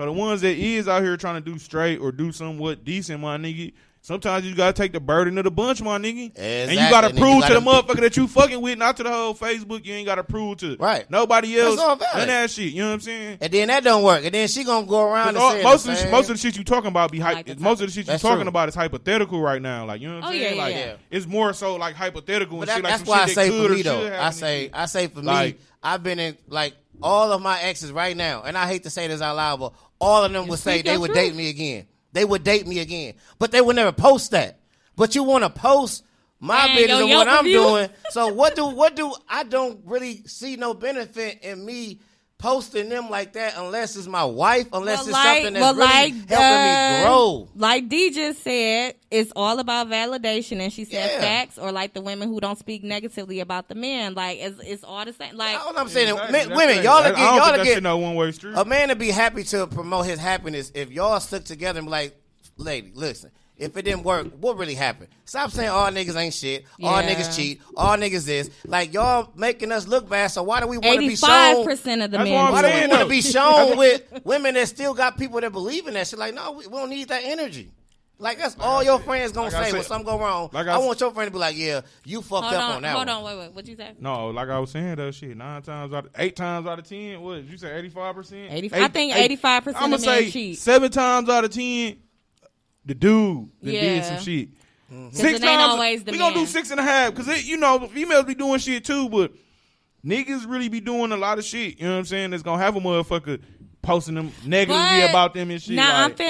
the ones that is out here trying to do straight or do somewhat decent, my nigga. Sometimes you gotta take the burden of the bunch, my nigga. Exactly. And you gotta prove to the motherfucker that you fucking with, not to the whole Facebook. You ain't gotta prove to nobody else. That's all valid. None of that shit. You know what I'm saying? And then that don't work. And then she gonna go around and say most of the shit you talking about most of the shit you That's talking true. about is hypothetical right now. Like, you know what I'm saying? Like, it's more so like hypothetical and But shit. Like that's some why I shit say that for could or me though. should happen. I say for Like- me, I've been in like all of my exes right now, and I hate to say this out loud, but all of them would say they would date me again. They would date me again, but they would never post that. But you want to post my business and what I'm doing. So what do I don't really see no benefit in me posting them like that unless it's my wife, unless it's something that's really helping me grow. Like D just said, it's all about validation, and she said facts, or like the women who don't speak negatively about the men. Like it's all the same. Like all I'm saying, Exactly. women, That's y'all crazy. I don't think that get shit no one way street. a man to be happy to promote his happiness if y'all stuck together and be like, lady, listen. If it didn't work, what really happened? Stop saying all niggas ain't shit, all niggas cheat, all niggas this. Like, y'all making us look bad, so why do we want to be shown? 85% of the That's men. what Why I'm do saying, we want to though. be shown with women that still got people that believe in that shit? Like, no, we don't need that energy. Like, that's all your friends gonna like I say said- when something go wrong. like I I want your friend to be like, yeah, you fucked Hold up on, on that hold one. on, wait. What you say? No, like I was saying though, shit. 8 times out of 10. What did you say? 85%. I think 85% of I'ma men say cheat. 7 times out of 10, the dude that did Yeah. some shit. Mm-hmm. 6 it ain't times, always the we gonna do man. 6.5 because you know females be doing shit too, but niggas really be doing a lot of shit. You know what I'm saying? That's gonna have a motherfucker posting them negatively But about them and shit. Now like,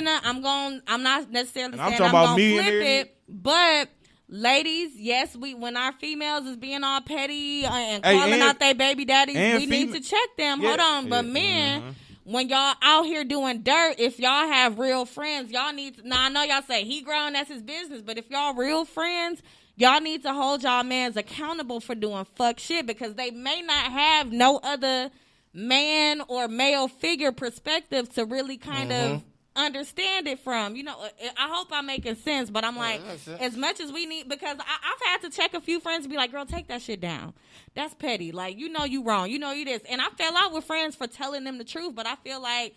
I'm not necessarily And I'm saying talking I'm about gonna millionaire flip nigga. it, but ladies, yes, when our females is being all petty and Hey, calling and- out their baby daddies, and we need to check them. Yeah. Hold on, but Yeah. men, when y'all out here doing dirt, if y'all have real friends, y'all need to, now I know y'all say he grown, that's his business, but if y'all real friends, y'all need to hold y'all mans accountable for doing fuck shit, because they may not have no other man or male figure perspective to really kind of understand it from. You know, I hope I'm making sense, but I'm like, as much as we need, because I've had to check a few friends and be like, girl, take that shit down. That's petty. Like, you know you wrong. You know you this. And I fell out with friends for telling them the truth, but I feel like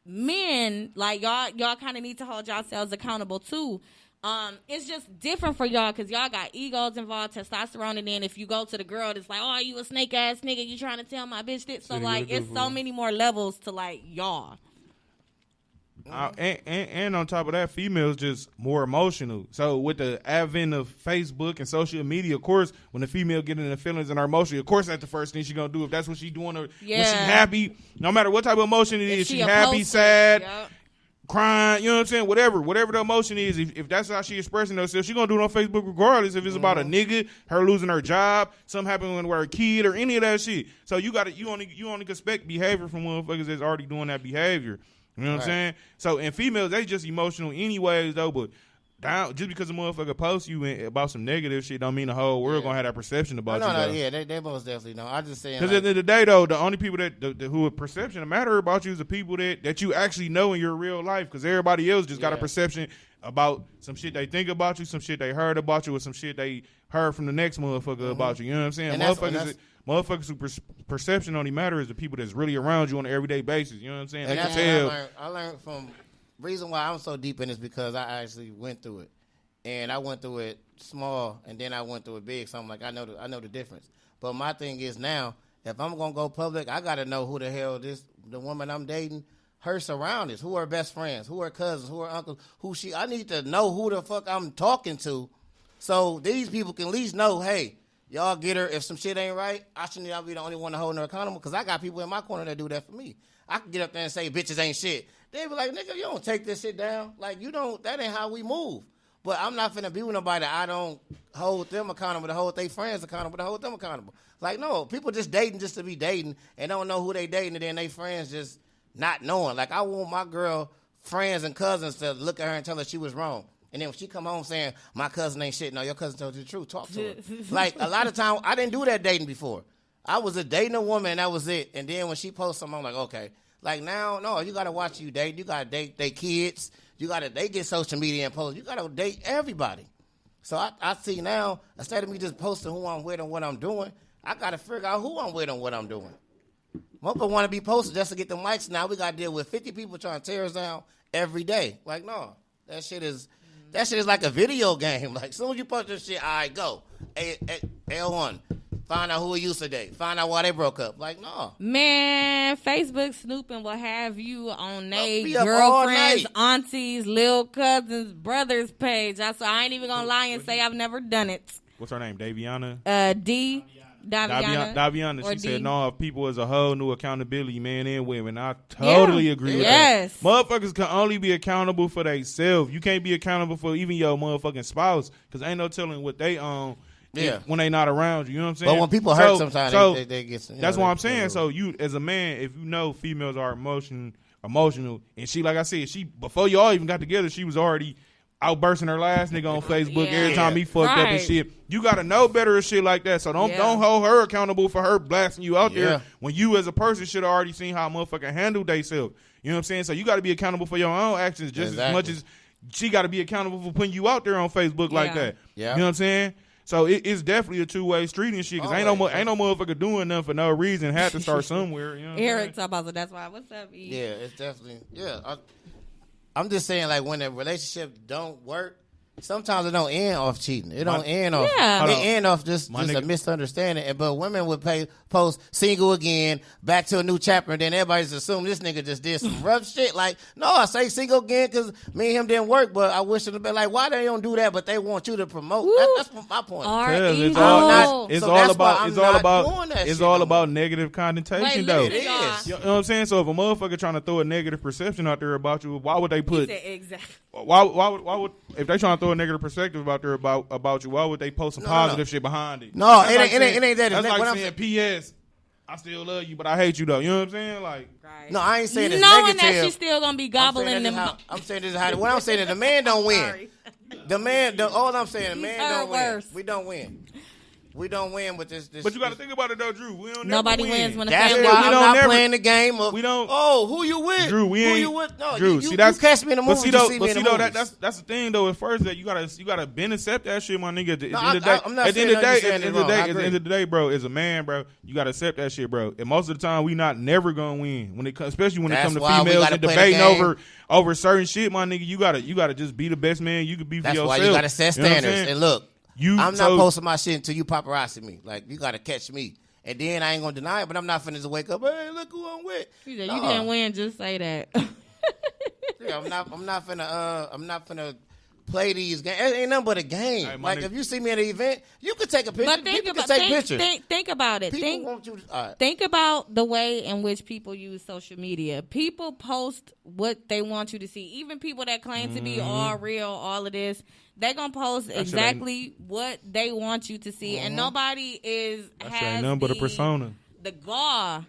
men, like y'all kind of need to hold yourselves accountable too. It's just different for y'all because y'all got egos involved, testosterone, and then if you go to the girl, it's like, oh, you a snake ass nigga, you trying to tell my bitch this. So like, it's so many more levels to like y'all. And on top of that, females just more emotional. So with the advent of Facebook and social media, of course, when the female get in the feelings and her emotion, of course that's the first thing she gonna do. If that's what she doing, or when she happy, no matter what type of emotion it is, she happy, sad, crying, you know what I'm saying? Whatever the emotion is, if that's how she expressing herself, she gonna do it on Facebook regardless. If it's about a nigga, her losing her job, something happening with her kid, or any of that shit. So you only expect behavior from motherfuckers that's already doing that behavior. You know what I'm saying? So, and females, they just emotional anyways, though, but just because a motherfucker posts you about some negative shit don't mean the whole world gonna have that perception about you. No, yeah, they most definitely know. I'm just saying. Because at the end of the day, though, the only people who have perception that matter about you is the people that you actually know in your real life, because everybody else just got a perception about some shit they think about you, some shit they heard about you, or some shit they heard from the next motherfucker about you. You know what I'm saying? Motherfuckers who perception only matter is the people that's really around you on an everyday basis. You know what I'm saying? And they can that's tell. I learned from reason why I'm so deep in this because I actually went through it, and I went through it small, and then I went through it big. So I'm like, I know the difference. But my thing is now, if I'm gonna go public, I gotta know who the hell the woman I'm dating, her surroundings, who are best friends, who are cousins, who are uncles, I need to know who the fuck I'm talking to, so these people can at least know, hey. Y'all get her. If some shit ain't right, I shouldn't be the only one to hold her accountable because I got people in my corner that do that for me. I can get up there and say bitches ain't shit. They be like, nigga, you don't take this shit down. Like, you don't, that ain't how we move. But I'm not finna be with nobody that I don't hold them accountable, to hold their friends accountable, to hold them accountable. Like, no, people just dating just to be dating and don't know who they dating, and then they friends just not knowing. Like, I want my girl friends and cousins to look at her and tell her she was wrong. And then when she come home saying, my cousin ain't shit, no, your cousin told you the truth. Talk to her. Like, a lot of time, I didn't do that dating before. I was dating a woman, and that was it. And then when she posts something, I'm like, okay. Like, now, no, you got to watch you date. You got to date their kids. They get social media and post. You got to date everybody. So I see now, instead of me just posting who I'm with and what I'm doing, I got to figure out who I'm with and what I'm doing. Motherfuckers want to be posted just to get the likes. Now we got to deal with 50 people trying to tear us down every day. Like, no, that shit is like a video game. Like, as soon as you post this shit, all right, go. L1. Find out who he used to date. Find out why they broke up. Like, no. Man, Facebook snooping will have you on their be up all girlfriends, night. aunties, little cousins, brothers page. I ain't even gonna lie and say I've never done it. What's her name? Daviana? Daviana. She D. said, no, if people as a whole knew accountability, men and women. I totally agree with yes. that. Motherfuckers can only be accountable for themselves. You can't be accountable for even your motherfucking spouse because ain't no telling what they own. Yeah. When they not around you. You know what I'm saying? But when people hurt sometimes, they get some. That's what I'm saying. So you, as a man, if you know females are emotional, and she, like I said, before y'all even got together, she was already outbursting her last nigga on Facebook every time he fucked up and shit. You gotta know better and shit like that. So don't hold her accountable for her blasting you out there when you as a person should have already seen how a motherfucker handled themselves. You know what I'm saying? So you gotta be accountable for your own actions just as much as she gotta be accountable for putting you out there on Facebook like that. Yeah. You know what I'm saying? So it's definitely a two-way street and shit. Cause ain't no motherfucker doing nothing for no reason. Had to start somewhere. You know Eric talk about so that's why. What's up, E? Yeah, it's definitely I'm just saying, like, when a relationship don't work, sometimes it don't end off cheating. It don't end off. Yeah. It end off just a misunderstanding. But women would post single again, back to a new chapter, and then everybody's assuming this nigga just did some rough shit. Like, no, I say single again because me and him didn't work, but I wish it would be like, why they don't do that? But they want you to promote. That's my point. It's all about negative connotation, though. It is. You know what I'm saying? So if a motherfucker trying to throw a negative perception out there about you, why would they put? Exactly. Why would if they trying to throw a negative perspective out there about you? Why would they post some positive shit behind it? No, it ain't that. That's like saying, P.S. I still love you, but I hate you though. You know what I'm saying? Like, no, I ain't saying it's knowing negative. that she's still gonna be gobbling them. I'm saying this is how. What I'm saying is the man don't win. All I'm saying, the man don't win. We don't win. We don't win with this. But you got to think about it though, Drew. We don't Nobody never win. wins when a That's family. why I'm not playing the game of. We don't. Oh, who you with? Drew, we ain't. Who you with? No, Drew, you catch me in the movie. But see though, that's the thing though. At first, that you gotta been accept that shit, my nigga. At the end of the day, bro, as a man, bro, you gotta accept that shit, bro. And most of the time, we not never gonna win when it comes, especially when it comes to females and debating over certain shit, my nigga. You gotta just be the best man you could be for yourself. That's why you gotta set standards. And look. I'm not posting my shit until you paparazzi me. Like, you got to catch me. And then I ain't going to deny it, but I'm not finna just wake up, hey, look who I'm with. You didn't win, just say that. Yeah, I'm not finna play these games. It ain't nothing but a game. Hey, like, if you see me at an event, you could take a picture. But think about it. Think about the way in which people use social media. People post what they want you to see. Even people that claim to be all real, all of this, they gonna post exactly what they want you to see, and nobody has nothing but a persona. The gall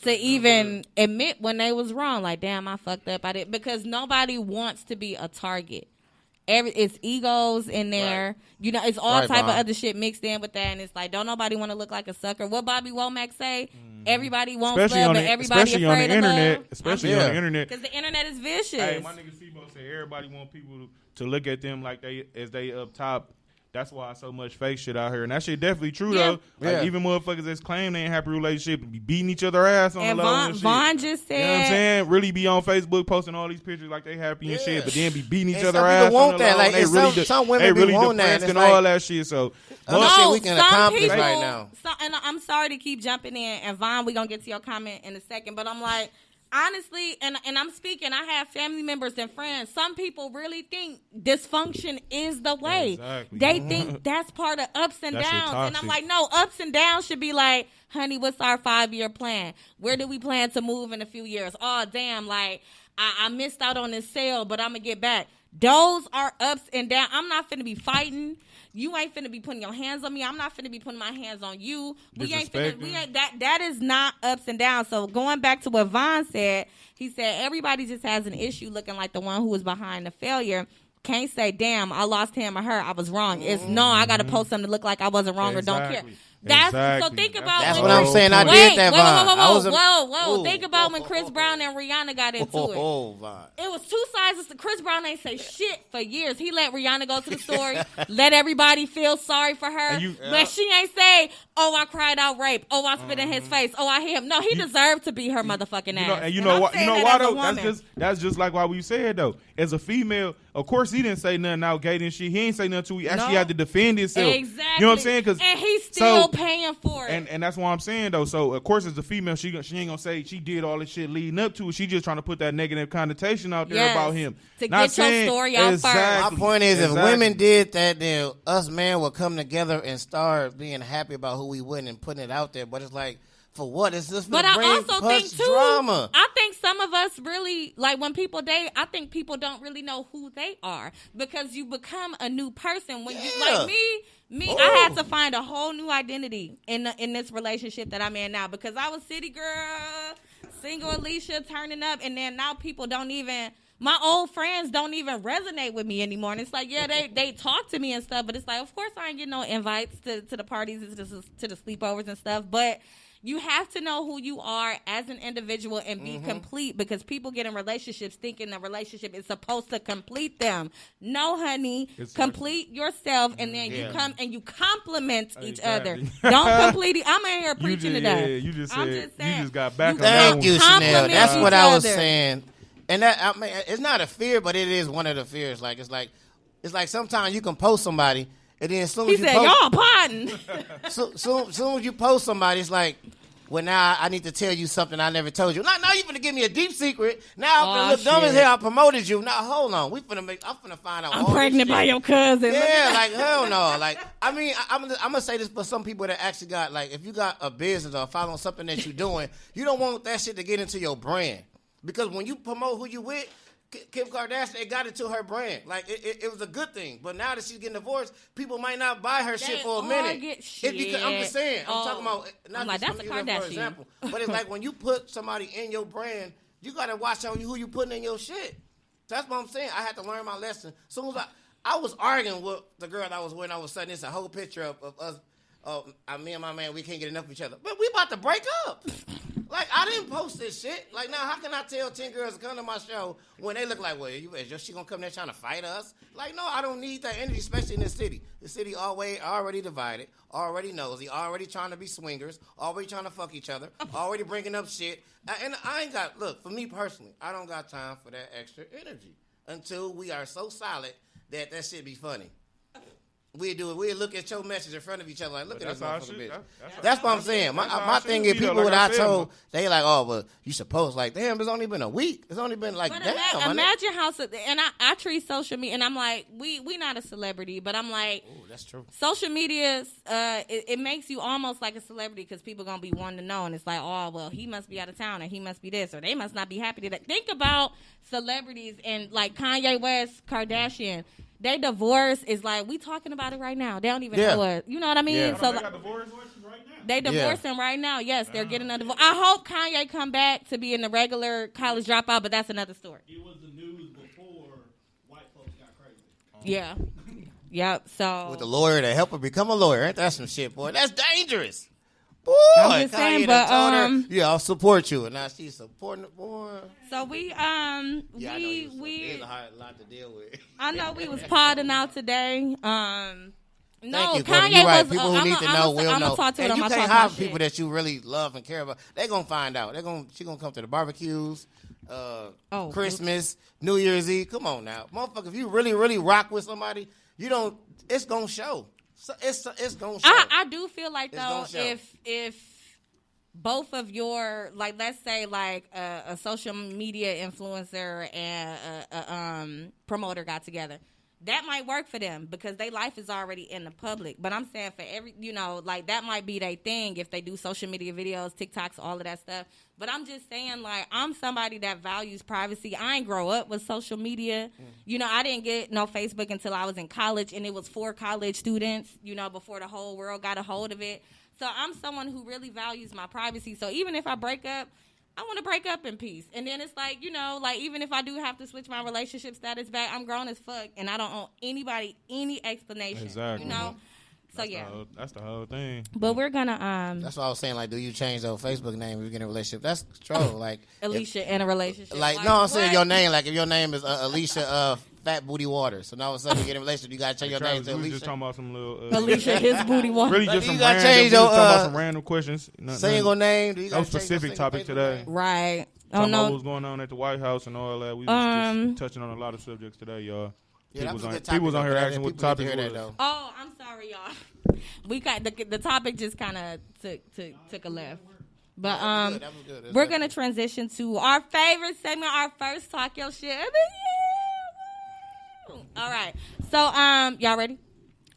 to even admit when they was wrong. Like, damn, I fucked up. I did, because nobody wants to be a target. It's egos in there. Right. You know, it's all type of other shit mixed in with that, and it's like, don't nobody want to look like a sucker. What Bobby Womack say? Everybody wants love, but everybody afraid on the internet. Love. Especially on the internet, because the internet is vicious. Hey, my nigga Sebo said everybody want people to look at them like they up top. That's why so much fake shit out here, and that shit definitely true though. Like even motherfuckers that's claim they ain't happy relationship be beating each other ass on and the low and shit. Vaughn just said, you know what I'm saying? Really be on Facebook posting all these pictures like they happy and shit, but then be beating each other ass on the low. Like, they really some women really want that and all that shit. So shit we can accomplish right now. And I'm sorry to keep jumping in, and Vaughn, we gonna get to your comment in a second, but I'm like, honestly, and I'm speaking, I have family members and friends. Some people really think dysfunction is the way. Exactly. They think that's part of ups and downs. And I'm like, no, ups and downs should be like, honey, what's our 5-year plan? Where do we plan to move in a few years? Oh, damn, like, I missed out on this sale, but I'm going to get back. Those are ups and downs. I'm not finna be fighting. You ain't finna be putting your hands on me. I'm not finna be putting my hands on you. We ain't that is not ups and downs. So going back to what Vaughn said, he said everybody just has an issue looking like the one who was behind the failure. can't say, damn, I lost him or her, I was wrong. It's no, I got to post something to look like I wasn't wrong or don't care. That's so. Think about that's what I'm saying. I did that. Whoa! Think about when Chris Brown and Rihanna got into it. It was two sides. Chris Brown ain't say shit for years. He let Rihanna go to the story, let everybody feel sorry for her, but she ain't say, "Oh, I cried out rape. Oh, I spit in his face. Oh, I hit him." No, he deserved to be her motherfucking ass. And you know what? You know why though? That's just like why we said though. As a female, of course, he didn't say nothing out gay and shit. He ain't say nothing till he actually had to defend himself. Exactly. You know what I'm saying? And he's still paying for it. And that's what I'm saying though. So of course, as a female, she ain't gonna say she did all this shit leading up to it. She just trying to put that negative connotation out there about him. To get your story out first. My point is, if women did that, then us men would come together and start being happy about who we win and putting it out there. But it's like, for what? It's just but I also think too, drama. I think some of us really, like when people date, I think people don't really know who they are because you become a new person when you like me. I had to find a whole new identity in this relationship that I'm in now because I was city girl, single Alicia turning up, and then now people don't even. My old friends don't even resonate with me anymore. And it's like, they talk to me and stuff, but it's like, of course I ain't getting no invites to the parties, to the sleepovers and stuff. But you have to know who you are as an individual and be complete because people get in relationships thinking the relationship is supposed to complete them. No, honey, complete yourself and then you come and you compliment each other. Don't complete it. I'm in here preaching today. You just said, I'm just saying. you just got back on Thank you, Chanel. That's what I was other. saying. And that, I mean, it's not a fear, but it is one of the fears. Like it's like sometimes you can post somebody, and then as soon as he said, "Y'all pardon." Soon as you post somebody, it's like, well, now I need to tell you something I never told you. Now you finna give me a deep secret. Now I'm finna look dumb as hell. I promoted you. Now hold on, I'm finna find out. I'm pregnant by your cousin. Yeah, like hell no. Like I mean, I'm gonna say this for some people that actually got like, if you got a business or following something that you're doing, you don't want that shit to get into your brand. Because when you promote who you with, Kim Kardashian, it got into her brand. Like, it was a good thing. But now that she's getting divorced, people might not buy her shit for a minute. I'm just saying. I'm talking about, not like, just that's a Kardashian. For example. But it's like when you put somebody in your brand, you got to watch out who you putting in your shit. That's what I'm saying. I had to learn my lesson. As soon as I was arguing with the girl I was with, all of a sudden it's a whole picture of us. Me and my man, we can't get enough of each other. But we about to break up. Like, I didn't post this shit. Like, now, how can I tell 10 girls to come to my show when they look like, well, is she going to come there trying to fight us? Like, no, I don't need that energy, especially in this city. The city already divided, already nosy, already trying to be swingers, already trying to fuck each other, already bringing up shit. And I ain't got, look, for me personally, I don't got time for that extra energy until we are so solid that shit be funny. We'll look at your message in front of each other like, look at this motherfucker bitch. That's what I'm saying. My thing is, people that I told, they like, oh, well, you supposed, like, damn, it's only been a week. It's only been like, but damn. Imagine how, and I treat social media, and I'm like, we not a celebrity, but I'm like, oh, that's true. Social media, it makes you almost like a celebrity because people going to be wanting to know, and it's like, oh, well, he must be out of town, or he must be this, or they must not be happy to that. Think about celebrities and like Kanye West, Kardashian. They divorce is like, we talking about it right now. They don't even know it. You know what I mean? Yeah. So they got divorced right now. They divorcing right now. Yes, they're getting a divorce. I hope Kanye come back to be in the regular college dropout, but that's another story. It was the news before white folks got crazy. Yeah. Yep. So with the lawyer to help her become a lawyer, ain't that some shit, boy? That's dangerous. Boy, I'm just saying, but yeah, I'll support you, and now she's supporting the boy. So we there's a lot to deal with. I know we was podding out today. No, Kanye right. Was. People who need to know will know. Talk to and it, you I'm can't hide people that you really love and care about. They gonna find out. She gonna come to the barbecues, Christmas, New Year's Eve. Come on now, motherfucker. If you really, really rock with somebody, you don't. It's gonna show. So it's gonna show. I do feel like though if both of your, like, let's say like a social media influencer and a promoter got together, that might work for them because their life is already in the public. But I'm saying for every, like that might be their thing if they do social media videos, TikToks, all of that stuff. But I'm just saying, like, I'm somebody that values privacy. I ain't grow up with social media. I didn't get no Facebook until I was in college, and it was for college students, before the whole world got a hold of it. So I'm someone who really values my privacy. So even if I break up, I want to break up in peace. And then it's like, you know, like even if I do have to switch my relationship status back, I'm grown as fuck and I don't owe anybody any explanation. Exactly. You know? So That's the whole thing. But we're gonna That's what I was saying. Like, do you change your Facebook name if you get in a relationship? That's troll. Like Alicia in a relationship. Like no, I'm saying your name. Like if your name is Alicia Fat Booty Waters, so now all of a sudden you get in a relationship, you gotta change your name to We was Alicia. just talking about some little Alicia his booty one. really Like, just you some gotta random. change We was your, talking about some random questions. Single name. Do you No gotta change your specific single topic Facebook today. name? Right. Oh Talking about what no. was going on at the White House and all that. We was just touching on a lot of subjects today, y'all. Yeah, that was a good topic, People was on here though, asking what the people need topic to hear was. that, though. Oh, I'm sorry, y'all. We got the topic just kind of took a left. But That was good. That's we're good. gonna transition to our favorite segment, our first talk your shit of the year. All right. So y'all ready?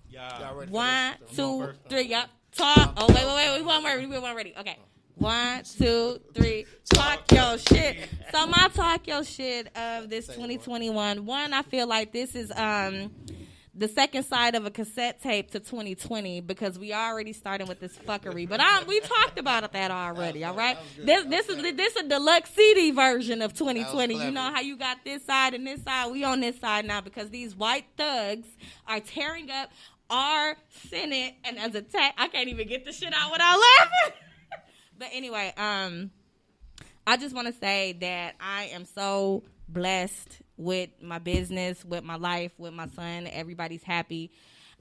Y'all ready for 1, this? 2, 3. Yep. Talk. Oh wait. We weren't ready. Okay. 1, 2, 3. Talk your shit. So my talk your shit of this 2021. One, I feel like this is the second side of a cassette tape to 2020 because we already started with this fuckery. But we talked about that already. All right. This is a deluxe CD version of 2020. You know how you got this side and this side. We on this side now because these white thugs are tearing up our Senate, and as a I can't even get the shit out without laughing. But anyway, I just want to say that I am so blessed with my business, with my life, with my son. Everybody's happy.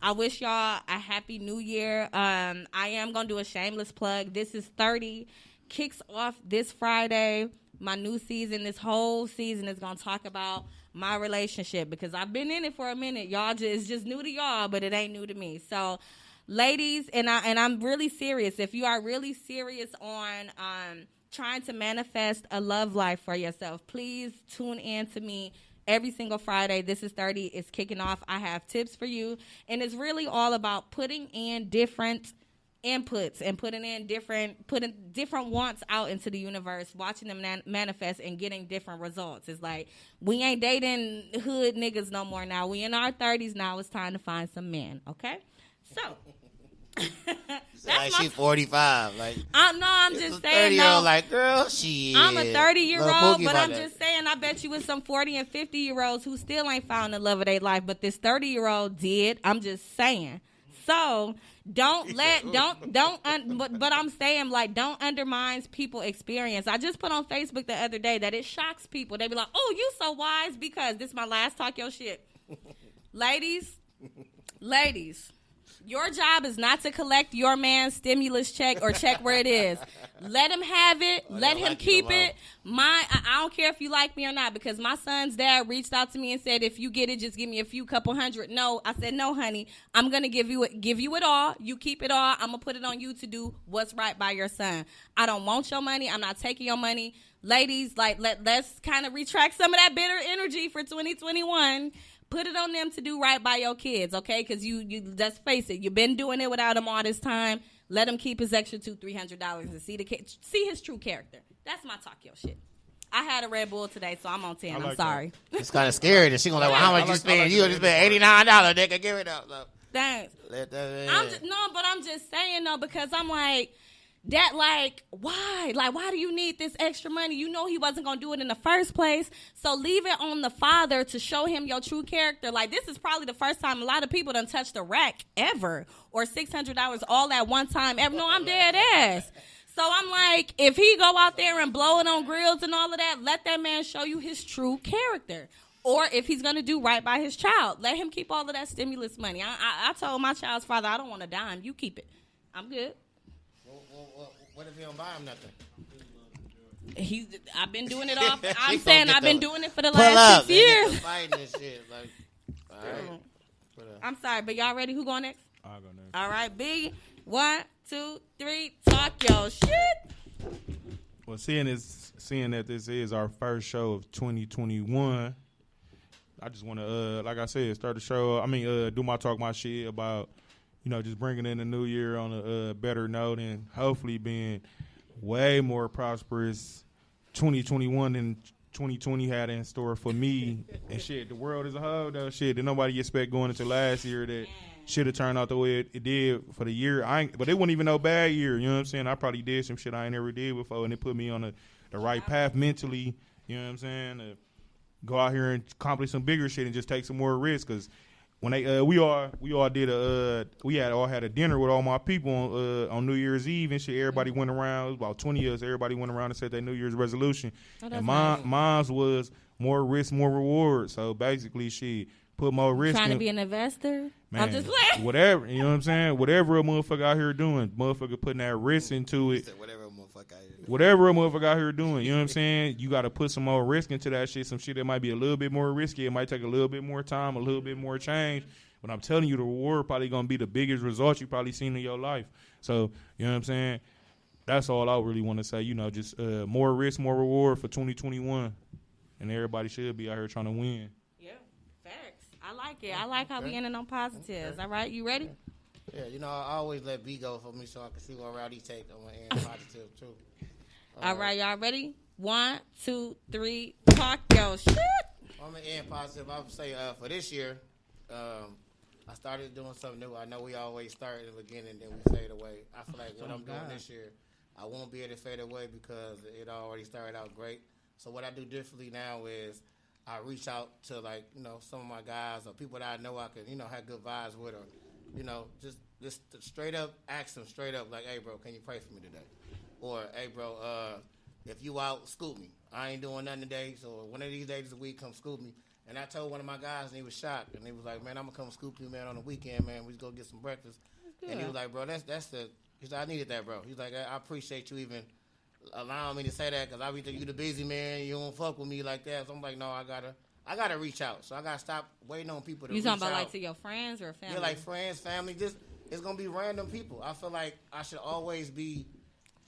I wish y'all a happy new year. I am going to do a shameless plug. This is 30. Kicks off this Friday. My new season, this whole season is going to talk about my relationship because I've been in it for a minute. It's just new to y'all, but it ain't new to me. So, ladies, and I'm really serious. If you are really serious on trying to manifest a love life for yourself, please tune in to me every single Friday. This is 30. It's kicking off. I have tips for you, and it's really all about putting in different inputs and putting different wants out into the universe, watching them manifest and getting different results. It's like we ain't dating hood niggas no more now. We in our 30s now. It's time to find some men. Okay, so. Like she 45. Like I'm just saying. 30-year-old, like girl, she. I'm a 30-year-old, but I'm that. just saying. I bet you with some 40 and 50-year-olds who still ain't found the love of their life, but this 30-year-old did. I'm just saying. So don't but I'm saying like don't undermine people's experience. I just put on Facebook the other day that it shocks people. They be like, "Oh, you so wise," because this is my last talk your shit, ladies. Your job is not to collect your man's stimulus check or check where it is. Let him have it. Let him keep it. I don't care if you like me or not because my son's dad reached out to me and said, if you get it, just give me a couple hundred. No, I said, no, honey. I'm going to give you it all. You keep it all. I'm going to put it on you to do what's right by your son. I don't want your money. I'm not taking your money. Ladies, like let's kind of retract some of that bitter energy for 2021. Put it on them to do right by your kids, okay? Because you let's face it, you've been doing it without him all this time. Let him keep his extra $200-$300 and see his true character. That's my talk your shit. I had a Red Bull today, so I'm on 10. I'm sorry. It's kind of scary that she gonna like, well, how much you spend? You gonna spend $89, nigga. Give it up. So. Thanks. Let that I'm just saying though because I'm like. That why? Like, why do you need this extra money? You know he wasn't going to do it in the first place. So leave it on the father to show him your true character. Like, this is probably the first time a lot of people done touched a rack ever. Or $600 all at one time ever. No, I'm dead ass. So I'm like, if he go out there and blow it on grills and all of that, let that man show you his true character. Or if he's going to do right by his child, let him keep all of that stimulus money. I told my child's father, I don't want a dime. You keep it. I'm good. What if you don't buy him nothing? I've been doing it all. I'm saying I've been doing it for the Pull last up, 6 years. Fighting this shit. Like, all right. I'm sorry, but y'all ready? Who going next? I'll go next. All right, B. 1, 2, 3. Talk your shit. Well, seeing that this is our first show of 2021, I just want to, like I said, start the show. Do my talk, my shit about, just bringing in the new year on a better note and hopefully being way more prosperous 2021 than 2020 had in store for me and shit. The world as a whole, though, shit that nobody expect going into last year that should have turned out the way it did for the year. But it wasn't even no bad year. You know what I'm saying? I probably did some shit I ain't never did before, and it put me on the right path mentally. You know what I'm saying? To go out here and accomplish some bigger shit and just take some more risks. Because when we all had a dinner with all my people on New Year's Eve and shit. Everybody went around. It was about 20 of us. Everybody went around and said their New Year's resolution. And mine was more risk, more reward. So basically, she put more risk. Trying to be an investor. Man, I'm just playing. Whatever, you know what I'm saying? Whatever a motherfucker out here doing, motherfucker putting that risk into it. Whatever a motherfucker out here doing, you know what I'm saying? You got to put some more risk into that shit. Some shit that might be a little bit more risky. It might take a little bit more time, a little bit more change. But I'm telling you, the reward probably going to be the biggest result you probably seen in your life. So, you know what I'm saying? That's all I really want to say. You know, just more risk, more reward for 2021. And everybody should be out here trying to win. Yeah, facts. I like it. I like how we ending on positives. All right, you ready? Yeah, you know, I always let B go for me so I can see what route he take. I'm going to end positive, too. All right, y'all ready? 1, 2, 3, talk your shit. I'm going to end positive. I would say for this year, I started doing something new. I know we always start at the beginning and then we fade away. I feel like what I'm doing this year, I won't be able to fade away because it already started out great. So what I do differently now is I reach out to, like, you know, some of my guys or people that I know I can, you know, have good vibes with, or, you know, just straight up ask them straight up, like, hey, bro, can you pray for me today? Or, hey, bro, if you out, scoop me. I ain't doing nothing today, so one of these days a week, come scoop me. And I told one of my guys, and he was shocked, and he was like, man, I'm going to come scoop you, man, on the weekend, man. We just go get some breakfast. And he was like, bro, he said, I needed that, bro. He's like, I appreciate you even allowing me to say that, because I be thinking you the busy man, you don't fuck with me like that. So I'm like, no, I gotta reach out. So I gotta stop waiting on people to reach out. You talking about like to your friends or family? Yeah, like friends, family. Just it's gonna be random people. I feel like I should always be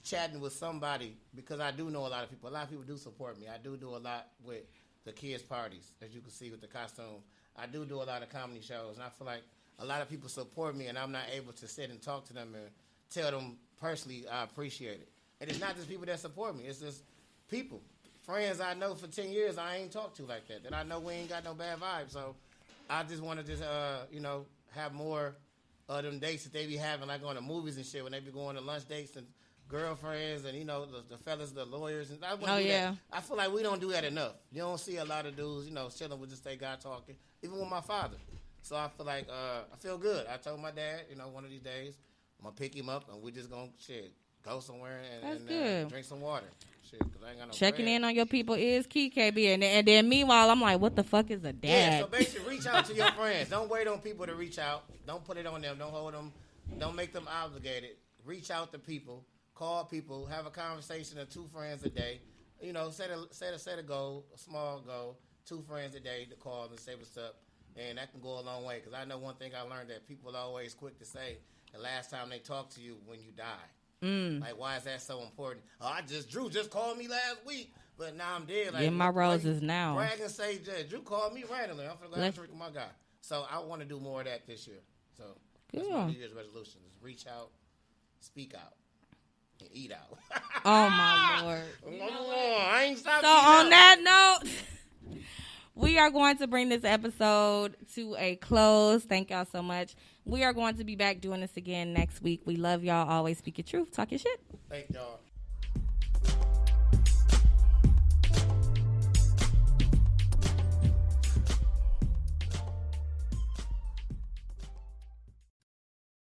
chatting with somebody because I do know a lot of people. A lot of people do support me. I do a lot with the kids' parties, as you can see with the costumes. I do a lot of comedy shows, and I feel like a lot of people support me, and I'm not able to sit and talk to them and tell them personally I appreciate it. And it's not just people that support me. It's just people, friends I know for 10 years I ain't talked to like that I know we ain't got no bad vibes. So I just want to just, you know, have more of them dates that they be having, like going to movies and shit, when they be going to lunch dates and girlfriends and, you know, the fellas, the lawyers. And I want to do that. I feel like we don't do that enough. You don't see a lot of dudes, you know, chilling with just their guy talking, even with my father. So I feel like I feel good. I told my dad, you know, one of these days I'm going to pick him up and we just going to shit. Go somewhere and drink some water. Shit, 'cause I ain't got no Checking bread. in on your people is key, KB. And then meanwhile, I'm like, what the fuck is a dad? Yeah, so basically reach out to your friends. Don't wait on people to reach out. Don't put it on them. Don't hold them. Don't make them obligated. Reach out to people. Call people. Have a conversation of 2 friends a day. You know, set a goal, a small goal. 2 friends a day to call and say what's up. And that can go a long way. Because I know one thing I learned, that people are always quick to say the last time they talked to you when you died. Like, why is that so important? Oh, Drew just called me last week, but now I'm dead. Like, get my roses now. Brag and say, Drew called me randomly. I'm finna go have a drink with my guy. So I want to do more of that this year. So that's my New Year's resolution: is reach out, speak out, and eat out. Oh my Lord! I ain't stopping. So on that note, we are going to bring this episode to a close. Thank y'all so much. We are going to be back doing this again next week. We love y'all. Always speak your truth. Talk your shit. Thank y'all.